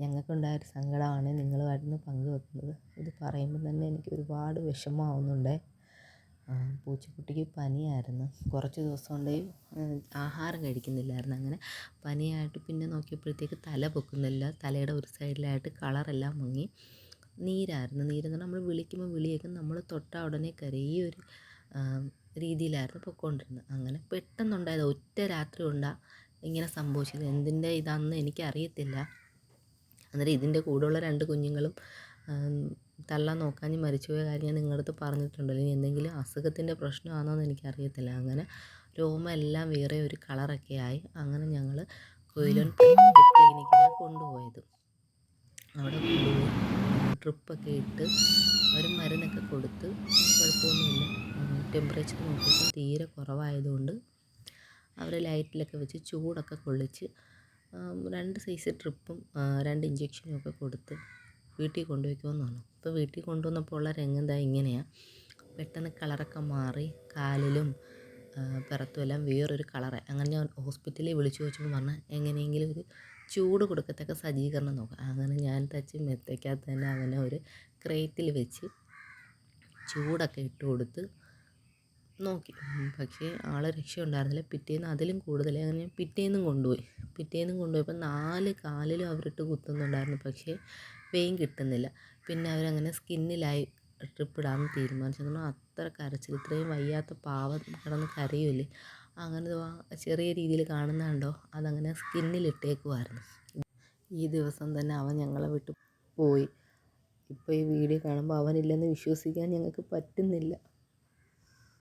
ഞങ്ങൾക്കുണ്ടായൊരു സങ്കടമാണ് നിങ്ങളുമായിട്ടൊന്ന് പങ്കുവെക്കുന്നത്. ഇത് പറയുമ്പോൾ തന്നെ എനിക്ക് ഒരുപാട് വിഷമമാവുന്നുണ്ട്. പൂച്ചക്കുട്ടിക്ക് പനിയായിരുന്നു. കുറച്ച് ദിവസം കൊണ്ട് ആഹാരം കഴിക്കുന്നില്ലായിരുന്നു. അങ്ങനെ പനിയായിട്ട് പിന്നെ നോക്കിയപ്പോഴത്തേക്ക് തല പൊക്കുന്നില്ല. തലയുടെ ഒരു സൈഡിലായിട്ട് കളറെല്ലാം മങ്ങി നീരായിരുന്നു. നീരെന്ന് പറഞ്ഞാൽ നമ്മൾ വിളിക്കുമ്പോൾ വിളിയേക്കും, നമ്മൾ തൊട്ടാൽ ഉടനെ കരയും. ഈ ഒരു രീതിയിലായിരുന്നു പൊയ്ക്കൊണ്ടിരുന്നത്. അങ്ങനെ പെട്ടെന്നുണ്ടായത് ഒറ്റ രാത്രി കൊണ്ടാണ് ഇങ്ങനെ സംഭവിച്ചത്. എന്തിൻ്റെ ഇതാണെന്ന് എനിക്കറിയത്തില്ല. അന്നേരം ഇതിൻ്റെ കൂടെയുള്ള 2 കുഞ്ഞുങ്ങളും തള്ള നോക്കാഞ്ഞ് മരിച്ചുപോയ കാര്യം ഞാൻ നിങ്ങളുടെ അടുത്ത് പറഞ്ഞിട്ടുണ്ടല്ലോ. ഇനി എന്തെങ്കിലും അസുഖത്തിൻ്റെ പ്രശ്നമാണോ എന്ന് എനിക്കറിയത്തില്ല. അങ്ങനെ രോമം എല്ലാം വേറെ ഒരു കളറൊക്കെ ആയി. അങ്ങനെ ഞങ്ങൾ കൊയിലോൺ പെറ്റ് ക്ലിനിക്കിലാണ് കൊണ്ടുപോയത്. അവിടെ കൊണ്ടുപോയി ട്രിപ്പൊക്കെ ഇട്ട് അവർ മരുന്നൊക്കെ കൊടുത്ത് കുഴപ്പമൊന്നുമില്ല. ടെമ്പറേച്ചർ നോക്കിയപ്പോൾ തീരെ കുറവായതുകൊണ്ട് അവർ ലൈറ്റിലൊക്കെ വെച്ച് ചൂടൊക്കെ കൊള്ളിച്ച് 2 സൈസ് ട്രിപ്പും 2 ഇഞ്ചക്ഷനും ഒക്കെ കൊടുത്ത് വീട്ടിൽ കൊണ്ടുപോയിക്കോന്ന് പറഞ്ഞു. ഇപ്പോൾ വീട്ടിൽ കൊണ്ടുവന്നപ്പോൾ ഉള്ള രംഗം ദാ ഇങ്ങനെയാണ്. പെട്ടെന്ന് കളറൊക്കെ മാറി കാലിലും പിറത്തും എല്ലാം വേറൊരു കളറായി. അങ്ങനെ ഞാൻ ഹോസ്പിറ്റലിൽ വിളിച്ചു ചോദിച്ചപ്പോൾ പറഞ്ഞാൽ എങ്ങനെയെങ്കിലും ഒരു ചൂട് കൊടുക്കത്തക്ക സജ്ജീകരണം നോക്കാം. അങ്ങനെ ഞാൻ തച്ച് മെത്തയ്ക്കകത്ത് തന്നെ അവനെ ഒരു ക്രേറ്റിൽ വെച്ച് ചൂടൊക്കെ ഇട്ട് കൊടുത്ത് നോക്കി. പക്ഷേ ആൾ രക്ഷയുണ്ടായിരുന്നില്ല. പിറ്റേന്ന് അതിലും കൂടുതൽ. അങ്ങനെ ഞാൻ പിറ്റേന്നും കൊണ്ടുപോയപ്പോൾ 4 കാലിലും അവരിട്ട് കുത്തുന്നുണ്ടായിരുന്നു. പക്ഷേ വെയിൻ കിട്ടുന്നില്ല. പിന്നെ അവരങ്ങനെ സ്കിന്നിലായി ട്രിപ്പ് ഇടാമെന്ന് തീരുമാനിച്ചു. അത്ര കരച്ചിൽ, ഇത്രയും വയ്യാത്ത പാവം കിടന്ന് കരയുമല്ലേ. അങ്ങനെ ചെറിയ രീതിയിൽ കാണുന്നുണ്ടോ, അതങ്ങനെ സ്കിന്നിലിട്ടേക്കുമായിരുന്നു. ഈ ദിവസം തന്നെ അവൻ ഞങ്ങളെ വിട്ട് പോയി. ഇപ്പോൾ ഈ വീഡിയോ കാണുമ്പോൾ അവനില്ലെന്ന് വിശ്വസിക്കാൻ ഞങ്ങൾക്ക് പറ്റുന്നില്ല.